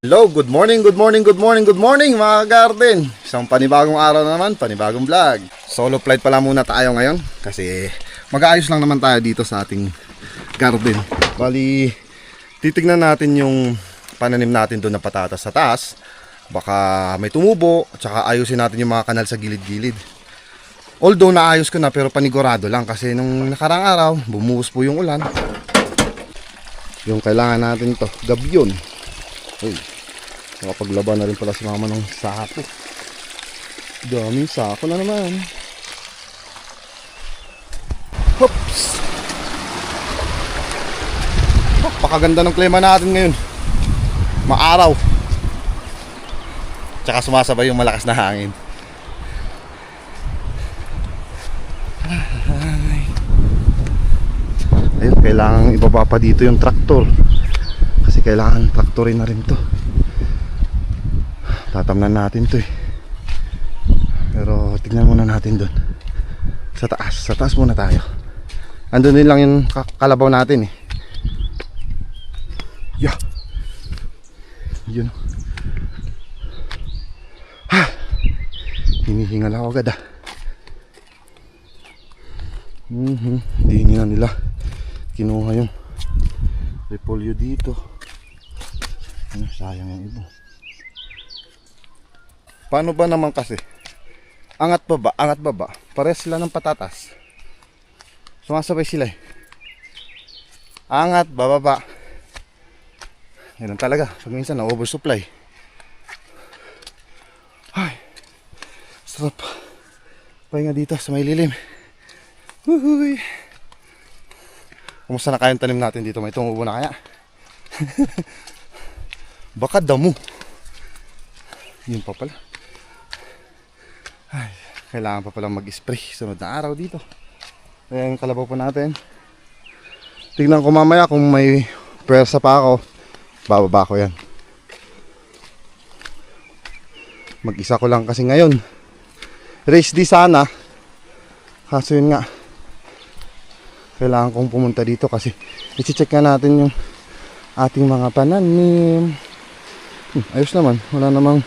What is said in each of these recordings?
Hello, good morning mga garden. Isang panibagong araw na naman, panibagong vlog. Solo flight pala muna tayo ngayon kasi mag-aayos lang naman tayo dito sa ating garden. Bali, titignan natin yung pananim natin doon na patatas sa taas. Baka may tumubo, tsaka ayusin natin yung mga kanal sa gilid-gilid. Although naayos ko na pero panigurado lang kasi nung nakarang araw, bumuhos po yung ulan. Yung kailangan natin to, gabyon. Uy. Nakapaglaban na rin pala si mama ng sako. Daming sako na naman. Hops! Oh, pakaganda ng klima natin ngayon. Maaraw. Tsaka sumasabay yung malakas na hangin. Ayun, kailangan ibaba pa dito yung traktor. Kasi kailangan traktorin na rin to. Tatamnan natin to eh. Pero tignan muna natin doon. Sa taas muna tayo. Andun din lang yung kalabaw natin eh. Yeah. Yun. Ha! Hinihingal ako agad ah. Hindi na nila kinuha yung repolyo dito. Sayang yung iba. Paano ba naman kasi? Angat baba, angat baba. Parehas sila ng patatas. Sumasabay sila eh. Angat, bababa. Ganun talaga. Pag minsan na oversupply. Ay, sarap. Pahinga dito sa may lilim. Huhuy. Kumusta na kayong tanim natin dito? May tumubo na kaya? Baka damo. Yun pa pala. Ay, kailangan pa pala mag-spray sunod na araw dito. Ayan yung kalabaw po natin. Tignan ko mamaya kung may pwersa pa ako. Bababa ko yan. Mag-isa ko lang kasi ngayon. Race di sana. Kaso yun nga, kailangan kong pumunta dito kasi i-check na natin yung ating mga pananim. Ayos naman, wala namang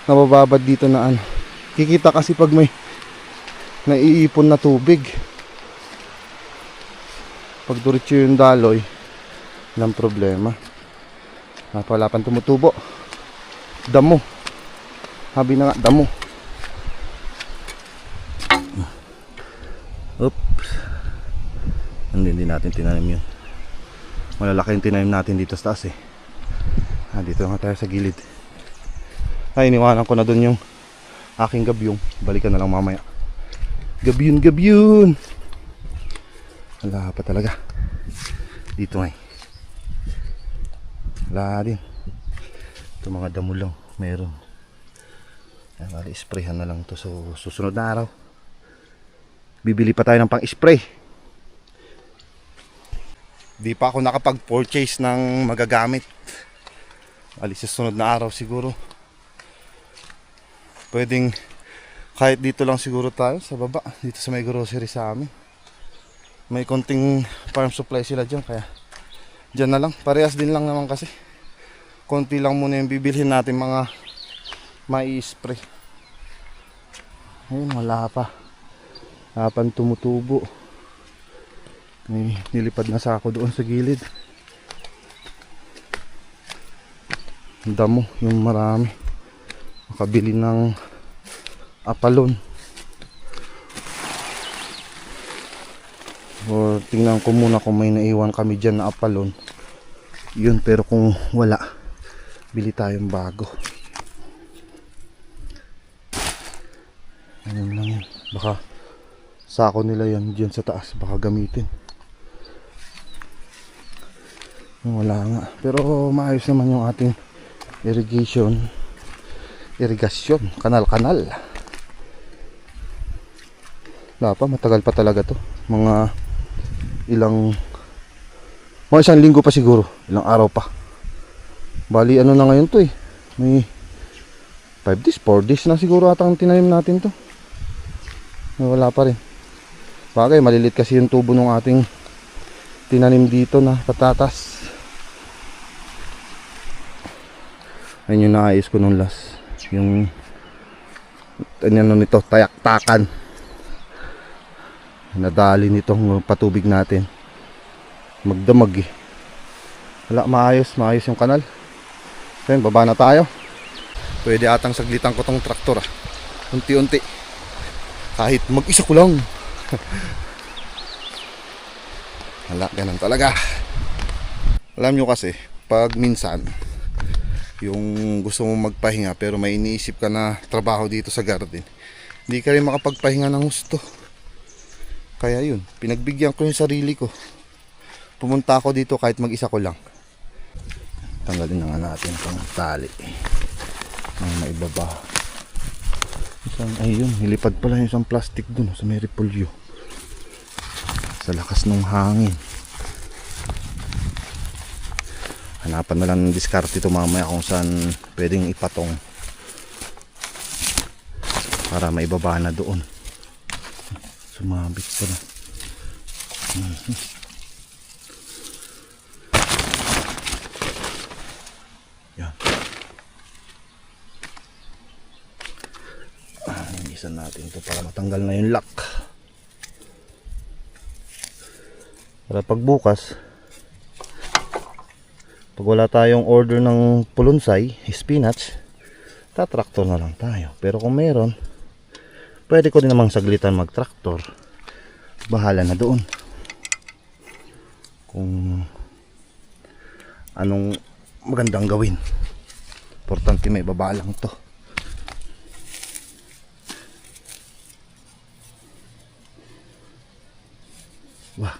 nabababad dito na ano. Kikita kasi pag may naiipon na tubig. Pag diretso yung daloy, walang problema. Wala pang tumutubo. Damo. Habi na nga, damo. Oops. Hindi natin tinanim yun. Malalaki yung tinanim natin dito sa taas eh. Dito nga tayo sa gilid. Ay, iniwanan ko na dun yung aking gabyong. Balikan na lang mamaya. Gabyon. Wala pa talaga. Dito nga eh. Wala din. Ito mga damo lang. Meron. Ay, bali, sprayhan na lang to. So, susunod na araw bibili pa tayo ng pang-spray. Di pa ako nakapag-purchase ng magagamit. Alis sa sunod na araw siguro. Pwedeng kahit dito lang siguro tayo sa baba, dito sa may grocery sa amin. May konting farm supply sila dyan, kaya dyan na lang. Parehas din lang naman kasi. Konti lang muna yung bibilhin natin mga mai-spray. Ayun, wala pa. Wala tumutubo. May nilipad na sako doon sa gilid. Damo yung marami. Makabili ng apalon. O tingnan ko muna kung may naiwan kami dyan na apalon. Yun, pero kung wala, bili tayong bago. Ayun lang yun. Baka sako nila yan dyan sa taas, baka gamitin. Wala nga, pero maayos naman yung ating irigasyon, kanal. Wala pa, matagal pa talaga to. Mga isang linggo pa siguro. Ilang araw pa. Bali ano na ngayon to eh. May 5 days, 4 days na siguro atang tinanim natin to. Wala pa rin. Bagay, malilit kasi yung tubo ng ating tinanim dito na patatas. Ayun yung naayos ko nung last. Yung ano nito, tayak-takan. Nadali nitong patubig natin. Magdamag eh. Wala, maayos yung kanal. Ayun, baba na tayo. Pwede atang saglitan ko tong traktor ah. Unti-unti. Kahit mag-isa ko lang. Wala, ganun talaga. Alam nyo kasi, pag minsan yung gusto mo magpahinga pero may iniisip ka na trabaho dito sa garden, hindi ka rin makapagpahinga ng gusto. Kaya yun, pinagbigyan ko yung sarili ko. Pumunta ako dito kahit mag-isa ko lang. Tanggalin na nga natin itong tali ang maibaba. Ayun, nilipad pala yung isang plastic dun sa may repolyo. Sa lakas ng hangin. Hanapan na lang ng diskarte ito mamaya kung saan pwedeng ipatong para maibaba na doon. Sumabit pala. Yan. Isan natin ito para matanggal na yung lock. Para pagbukas, pag wala tayong order ng pulunsay, spinach, tatraktor na lang tayo. Pero kung meron, pwede ko din namang saglitan mag-traktor. Bahala na doon kung anong magandang gawin. Importante may baba lang to. Wah,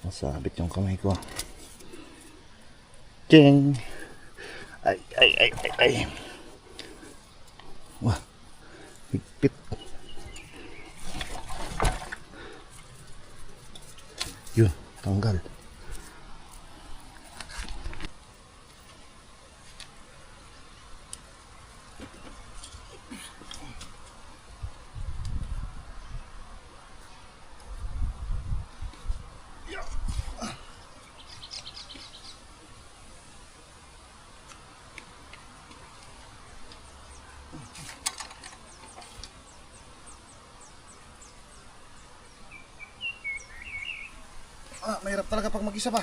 masabit yung kamay ko. Ching! Ay. Wah, higpit. Yun, tanggal. Mahirap talaga pag mag-isa pa.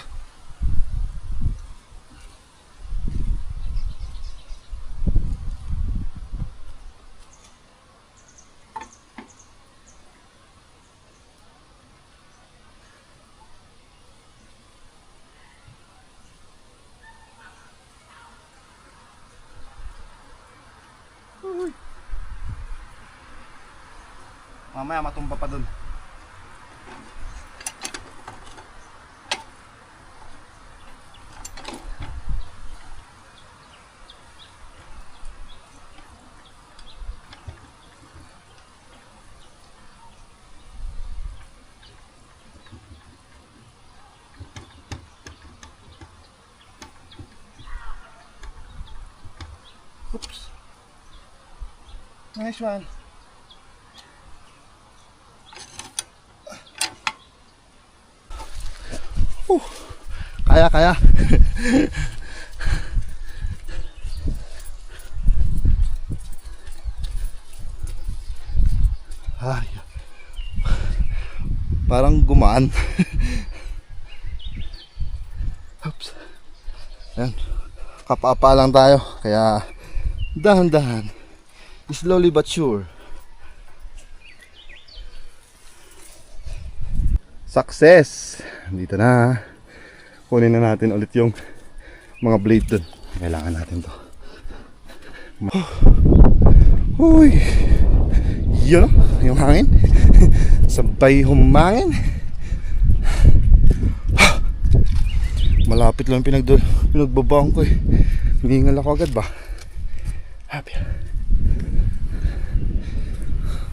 Mamaya matumba pa dun. Oops. Nice one. Kaya. Ay, parang gumaan. Oops. Ayan. Kapapa lang tayo. Kaya dahan-dahan. Slowly but sure. Success! Dito na. Kunin na natin ulit yung mga blade dun. Kailangan natin to. Uy! Yun, yung hangin. Sabay humangin. Malapit lang pinagbabang ko eh. Hingal ako agad ba? Happy.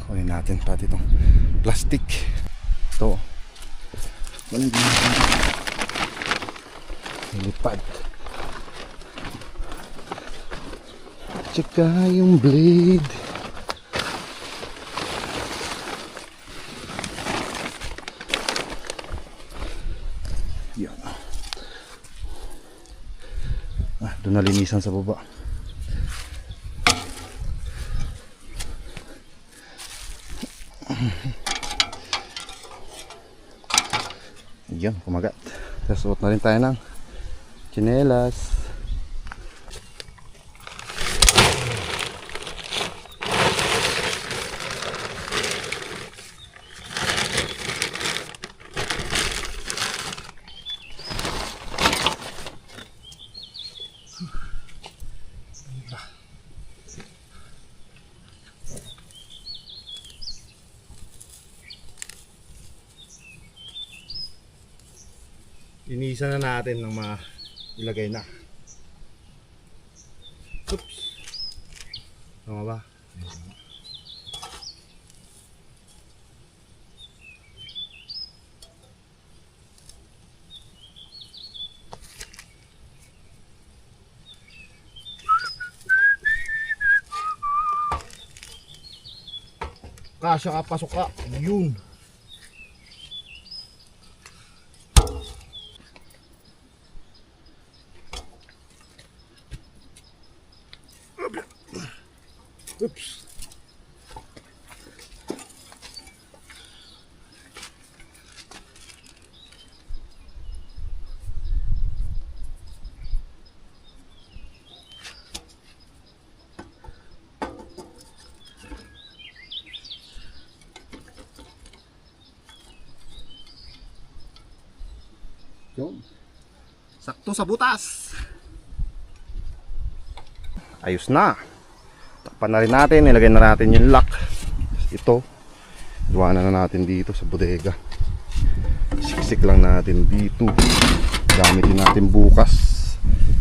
Kunin natin pati itong plastic. Ito. Lipad. Tsaka yung blade. Yan. Doon nalinisan sa baba. Yan, kumagat. Tapos suot na rin tayo ng tsinelas. Inisa na natin ng ilagay na. Oops. Tama ba? Kasya ka, pasok ka. Yun. Oops. Yun. Sakto sa butas. Ayos na. Takpan na rin natin, ilagay na natin yung lock. Ito, iwanan na natin dito sa bodega. Siksik lang natin dito. Gamitin natin bukas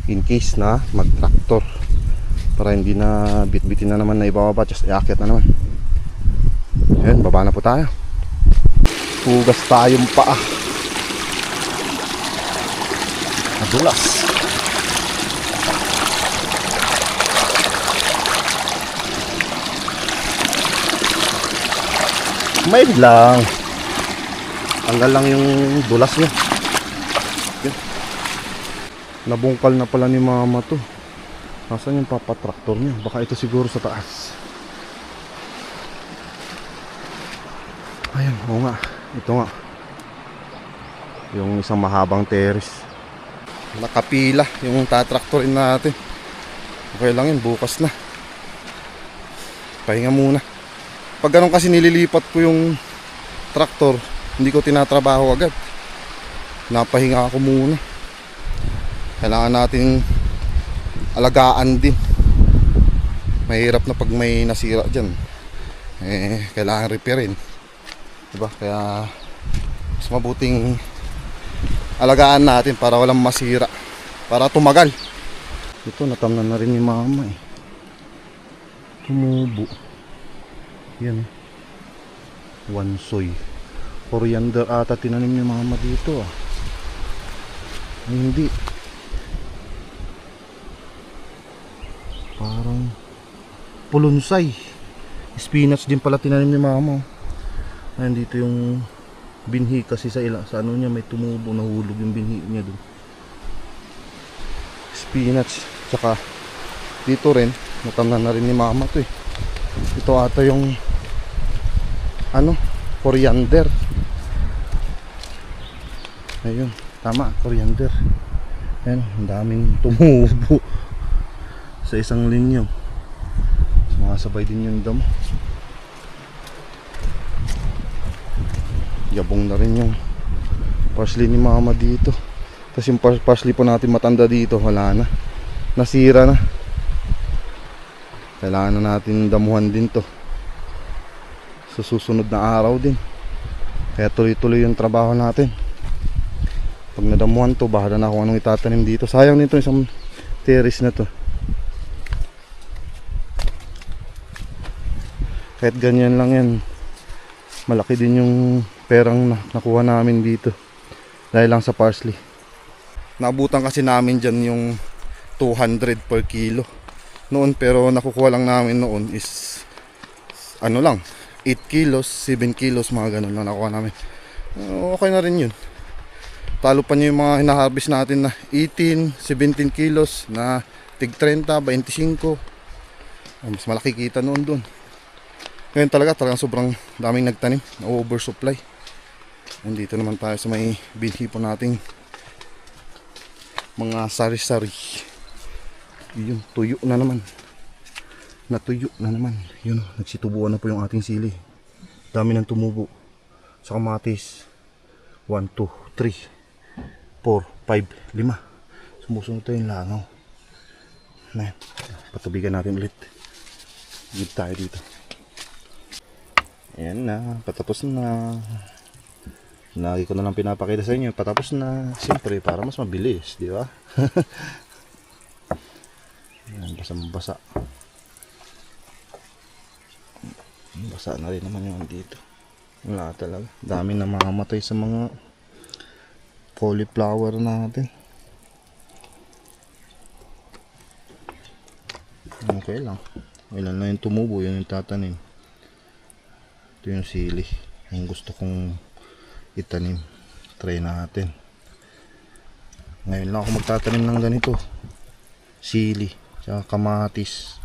in case na mag-tractor, para hindi na bitbitin na naman na ibababa, just iakyat na naman. Ayan, baba na po tayo. Hugas tayong paa. Madulas. May lang. Tanggal lang yung dulas niya. Okay. Nabungkal na pala ni mama to. Nasaan yung papatraktor niya? Baka ito siguro sa taas. Ayun, oo nga. Ito nga. Yung isang mahabang terrace. Nakapila yung tatraktorin natin. Okay lang yun, bukas na. Pahinga muna. Pag ganun kasi nililipat ko yung traktor, hindi ko tinatrabaho agad. Napahinga ako muna. Kailangan nating alagaan din. Mahirap na pag may nasira dyan. Kailangan repairin. Diba? Kaya mas mabuting alagaan natin para walang masira. Para tumagal. Ito, natamnan na rin ni mama eh. Tumubo. Yan. Wansoy. Coriander ata tinanim ni mama dito ah. Ay, hindi. Parang pulunsay. Spinach din pala tinanim ni mama. Ayan dito yung binhi kasi sa sa ano niya may tumubo, nahulog yung binhi niya doon. Spinach. Tsaka dito rin natamnan na rin ni mama to eh. Ito ata yung coriander. Ayun, tama, coriander. Ayan, ang daming tumubo sa isang linyo. Sumasabay din yung damo. Yabong na rin yung parsley ni mama dito. Tapos yung parsley po natin matanda dito, wala na. Nasira na. Kailangan na natin damuhan din to sa susunod na araw din. Kaya tuloy-tuloy yung trabaho natin. Pag nadamuhan to, bahala na kung anong itatanim dito. Sayang nito isang terrace na to. Kahit ganyan lang yan, Malaki din yung perang nakuha namin dito dahil lang sa parsley. Naabutan kasi namin dyan yung 200 per kilo noon, pero nakukuha lang namin noon is ano lang, 8 kilos, 7 kilos, mga ganun lang nakuha namin. Okay na rin yun. Talo pa nyo yung mga hinaharvest natin na 18, 17 kilos na tig 30, 25. Mas malaki kita noon dun. Ngayon talagang sobrang daming nagtanim, na oversupply. Nandito naman tayo sa may binhi po nating mga sari-sari. Yun, tuyo na naman. Natuyo na naman. Yun, nagsitubuan na po yung ating sili. Dami ng tumubo. Sa kamatis. 1, 2, 3, 4, 5, 5. Sumusunod tayo yung langaw. Na, patubigan natin ulit. Gid tayo dito. Ayan na, patapos na. Lagi ko na lang pinapakita sa inyo, patapos na. Siyempre, para mas mabilis, di ba? Ayan, basang-basa. Basa na rin naman yung dito. Wala talaga. Dami na mamamatay sa mga cauliflower natin. Okay lang. Ilan na yung tumubo, yun yung tatanim. Ito yung sili. Yung gusto kong itanim. Try natin. Ngayon lang ako magtatanim ng ganito. Sili. Tsaka kamatis.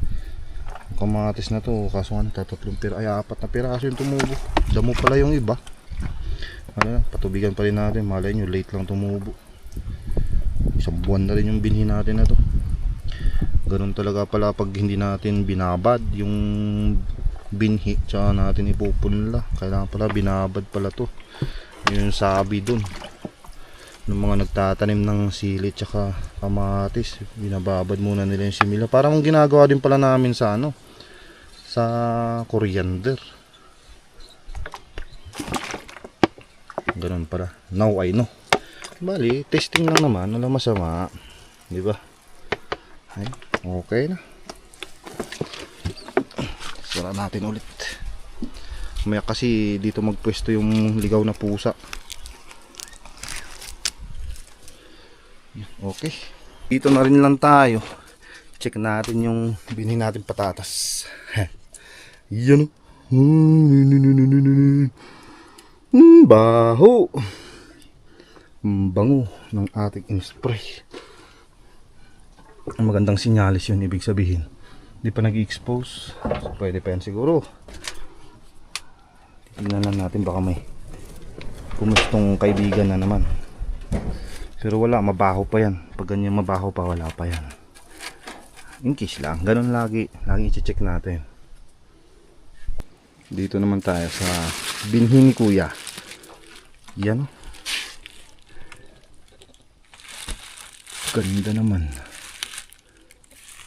Kamatis na to, kaso nga tatlong pira, ay 4 na piraso yung tumubo. Damo pala yung iba. Ano, patubigan pa rin natin. Malay nyo, late lang tumubo. Isang buwan na rin yung binhi natin na to. Ganun talaga pala pag hindi natin binabad yung binhi, tsaka natin ipupunla. Kailangan pala binabad pala to. Yung sabi dun ng mga nagtatanim ng sili tsaka kamatis, binababad muna nila yung simila. Parang ginagawa din pala namin sa ano, sa coriander. Ganun pala. Now I know. Bali, testing lang naman, wala masama, di ba? Ay, okay na. Sira natin ulit. Maya kasi dito magpwesto yung ligaw na pusa. Okay. Dito na rin lang tayo. Check natin yung binhi natin patatas. Yan. Baho. Bango ng ating in-spray. Ang magandang sinyalis yun, ibig sabihin. Hindi pa nag-expose. So, pwede pa yan siguro. Tingnan lang natin, baka may pumustong kaibigan na naman. Pero wala, mabaho pa yan. Pag ganyan mabaho pa, wala pa yan. In case lang, ganun lagi. Lagi i-check natin. Dito naman tayo sa binhi ni Kuya. Yan. Ganda naman.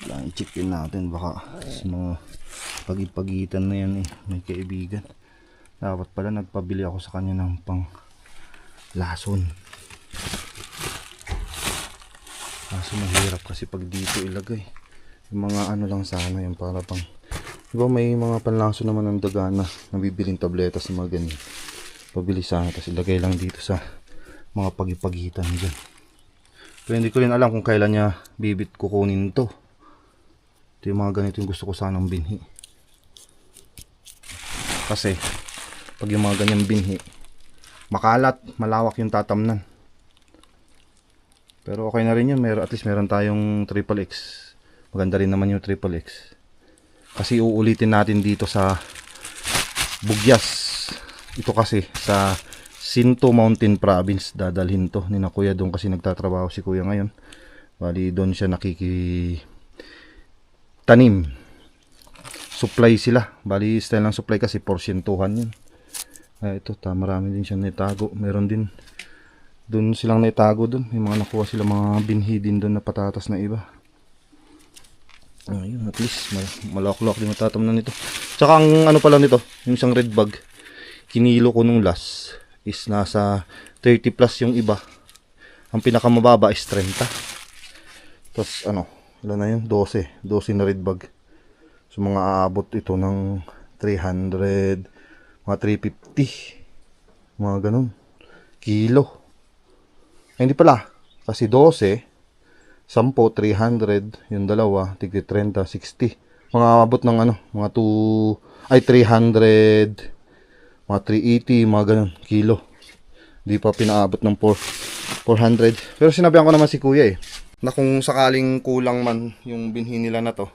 Lang i-check din natin. Baka sa mga pag-ipagitan na yan eh. May kaibigan. Dapat pala nagpabili ako sa kanya ng pang lason. Kaso mahirap kasi pag dito ilagay. Yung mga ano lang sana, yung para pang, diba may mga panlaso naman ng daga na nabibiling tabletas na mga ganyan. Pabili sana, tapos ilagay lang dito sa mga pagipagitan dyan. Pero hindi ko rin alam kung kailan niya bibit kukunin to. Ito yung mga ganito yung gusto ko sanang binhi. Kasi pag yung mga ganyang binhi, makalat, malawak yung tatamnan. Pero okay na rin yun, at least meron tayong XXX. Maganda rin naman yung XXX. Kasi uulitin natin dito sa Bugyas. Ito kasi sa Sinto Mountain Province dadalhin to ni na Kuya, doon kasi nagtatrabaho si Kuya ngayon. Bali doon siya nakikitanim. Supply sila. Bali style ng supply kasi porsyentuhan yun. Ito, marami din siya naitago. Meron din doon silang naitago doon. May mga nakuha sila mga binhi din doon na patatas na iba. Ayun, at least malawak-lawak din matatamnan nito. Tsaka ang ano pala nito, yung isang red bag, kinilo ko nung last is nasa 30 plus yung iba. Ang pinakamababa is 30. Tapos ano, ilan na yun? 12 na red bag. So mga aabot ito ng 300, mga 350, mga ganun, kilo. Ay, hindi pala, kasi 12, 10, 300, yung dalawa, tigti 30, 60. Mga abot ng ano, mga 300, mga 380, mga ganun, kilo. Hindi pa pinaabot ng 400. Pero sinabihan ko naman si kuya na kung sakaling kulang man yung binhi nila na to,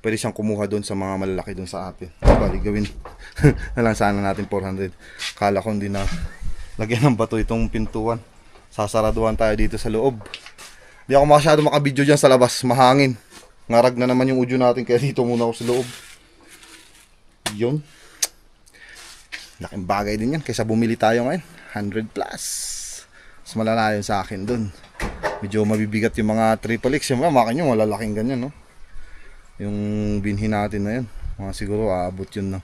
pwede siyang kumuha doon sa mga malalaki doon sa atin. Bali, gawin na lang sana natin 400. Kala ko hindi na lagyan ng bato itong pintuan. Sasaraduhan tayo dito sa loob. Di ako masyado makabidyo dyan sa labas, mahangin. Ngarag na naman yung audio natin, kaya dito muna ako sa loob. Yun. Laking bagay din yan, kaysa bumili tayo ngayon. 100 plus. Mas malala yun sa akin dun. Medyo mabibigat yung mga triple X. Yung mga nyo, malalaking ganyan, no? Yung binhi natin na yun. Mga siguro, aabot yun ng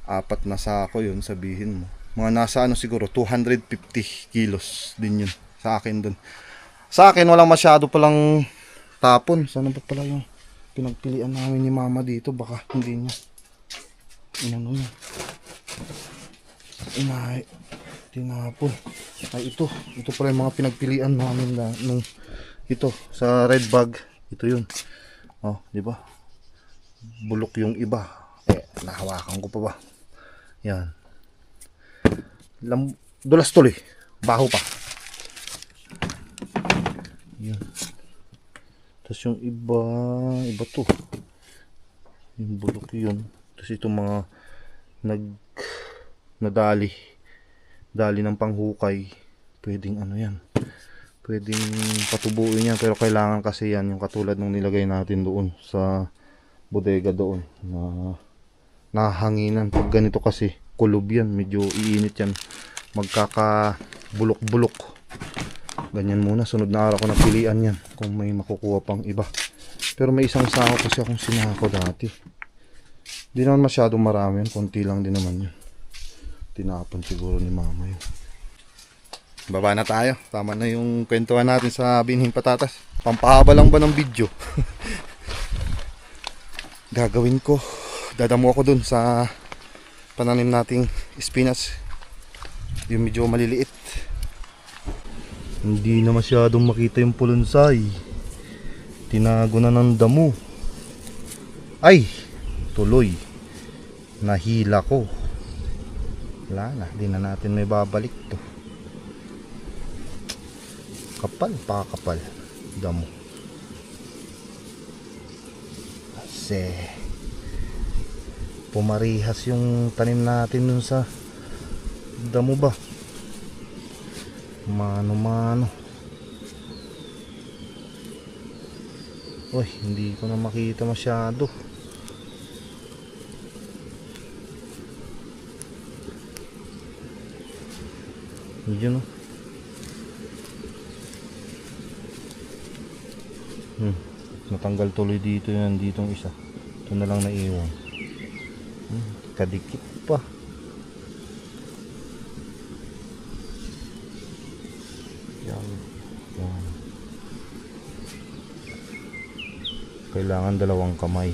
4 na sako yun, sabihin mo. Mga nasa ano siguro 250 kilos din yun sa akin dun. Sa akin walang masyado palang tapon. Sana ba pala yung pinagpilian namin ni mama dito? Baka hindi niya inano niya tinapon. Ay, ito pala yung mga pinagpilian namin na nung ito sa red bag. Ito yun. Oh, di ba? Bulok yung iba. Nahawakan ko pa ba? Yan. Dulas tuloy, baho pa. Yan. Tapos yung iba to, yung bulok yun. Tapos itong mga nadali ng panghukay, pwedeng ano yan, pwedeng patubuin yan, pero kailangan kasi yan yung katulad ng nilagay natin doon sa bodega doon na nahanginan. Pag ganito kasi kulob yan, medyo iinit yan, magkakabulok-bulok. Ganyan muna, sunod na araw ko napilian yan kung may makukuha pang iba. Pero may isang sako kasi akong sinako dati. Di naman masyadong marami yan, konti lang din naman yun. Tinapon siguro ni mama yun. Baba na tayo, tama na yung kwentuhan natin sa binhing patatas. Pampahaba lang ba ng video? Gagawin ko, dadamo ako dun sa pananim nating spinach, yung medyo maliliit. Hindi na masyadong makita yung pulunsay, tinago na ng damo. Ay, tuloy nahila ko. Wala na, di na natin may babalik to. Kapal, pakakapal damo kasi pumarihas yung tanim natin dun sa damo ba. Mano. Uy, hindi ko na makita masyado. Yun, no? Natanggal tuloy dito yan, ditong isa. Ito na lang naiwan. Kadikit pa. Yan. Kailangan 2 kamay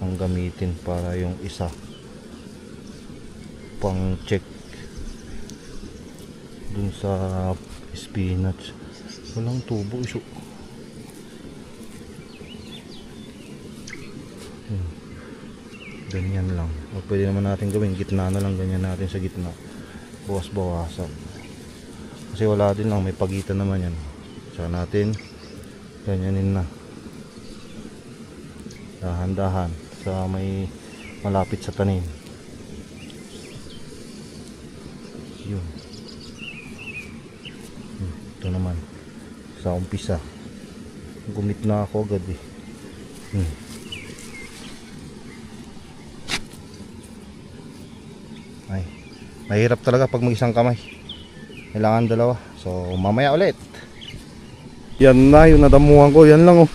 ang gamitin para yung isa pang check dun sa spinach. Walang tubo iso. Ganyan lang. O pwede naman natin gawin gitna na lang, ganyan natin sa gitna. Bawas-bawasan. Kasi wala din lang, may pagitan naman yan. Saka natin ganyanin na. Dahan-dahan sa may malapit sa tanim. Yun. Ito naman sa umpisa. Gumit na ako agad eh. Ay, mahirap talaga pag mag-isang kamay. Kailangan 2. So mamaya ulit. Yan na yung nadamuhan ko. Yan lang oh.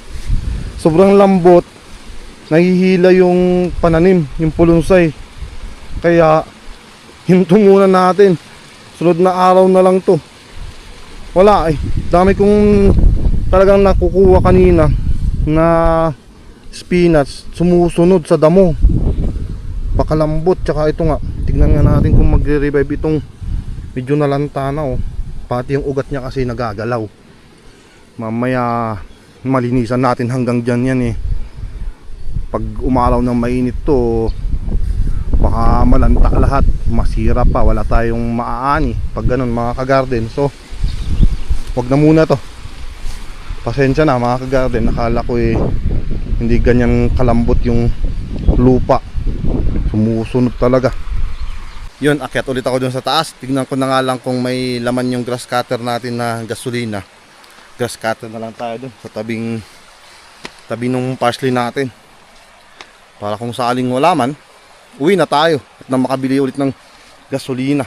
Sobrang lambot. Nahihila yung pananim, yung pulunsay. Kaya hinto muna natin. Sunod na araw na lang to. Wala eh. Dami kong talagang nakukuha kanina na spinach. Sumusunod sa damo. Pakalambot. Tsaka ito nga, tignan nga natin kung magre-revive itong medyo nalanta na oh. Pati yung ugat niya kasi nagagalaw. Mamaya malinisan natin hanggang dyan yan eh. Pag umaraw ng mainit to, baka malanta lahat, masira pa, wala tayong maaani pag ganun mga ka-garden. So wag na muna to, pasensya na mga ka-garden. Nakala ko eh hindi ganyan kalambot yung lupa, sumusunod talaga. Yun, akyat ulit ako dun sa taas. Tignan ko na nga lang kung may laman yung grass cutter natin na gasolina. Grass cutter na lang tayo dun sa tabi nung parsley natin, para kung sakaling wala man, uwi na tayo at na makabili ulit ng gasolina.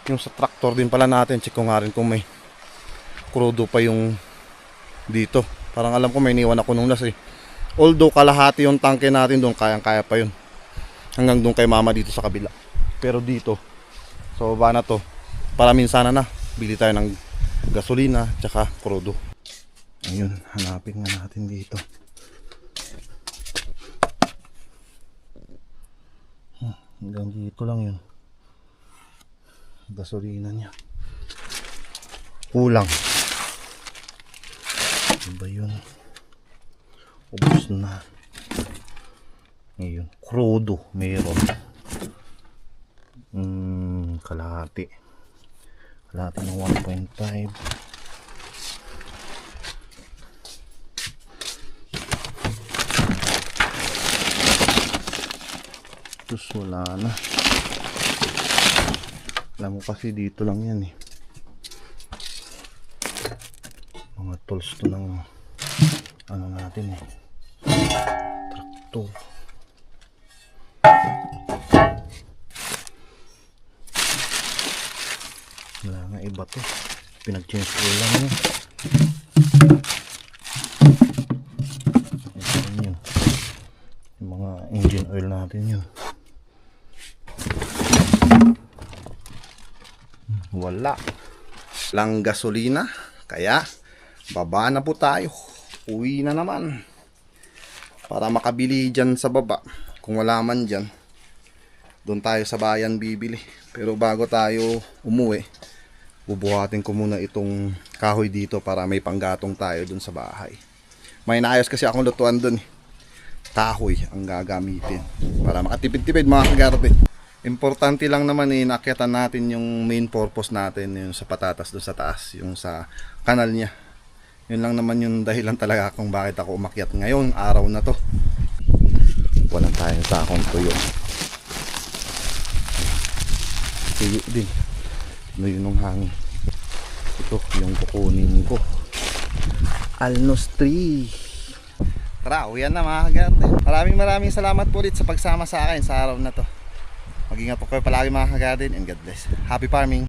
Yung sa tractor din pala natin, check ko nga rin kung may krudo pa yung dito. Parang alam ko may iniwan ako nung last eh. Although kalahati yung tangke natin doon, kayang-kaya pa yun hanggang doon kay mama dito sa kabila. Pero dito sa baba na to, para minsan na bili tayo ng gasolina tsaka krudo. Ayun, hanapin nga natin dito. Hanggang dito lang yun, gasolina niya. Kulang. Ano ba yun? Ubus na. Ngayon, krudo meron. Kalahati ng 1.5. Terus wala na. Alam mo kasi dito lang yan eh. Mga tools to ng ano natin eh, traktor. Wala nga iba to, pinag-change oil lang yun. Yun, yung mga engine oil natin yun. Wala lang gasolina, kaya baba na po tayo. Uwi na naman para makabili dyan sa baba. Kung wala man dyan, doon tayo sa bayan bibili. Pero bago tayo umuwi, bubuhatin ko muna itong kahoy dito para may panggatong tayo doon sa bahay. May naayos kasi akong lutuan doon. Kahoy ang gagamitin para makatipid-tipid mga kagarden. Importante lang naman nakyatan natin yung main purpose natin, yung sa patatas doon sa taas, yung sa kanal niya. Yun lang naman yung dahilan talaga kung bakit ako umakyat ngayon araw na to. Walang tayong sakong tuyo. Tuyo din. Ano yun ng hangin. Ito yung kukunin ko. Alnos tree. Tara, uyan na mga kagarden. Maraming salamat po ulit sa pagsama sa akin sa araw na to. Mag-ingat po kayo palagi mga kagarden, and God bless. Happy farming!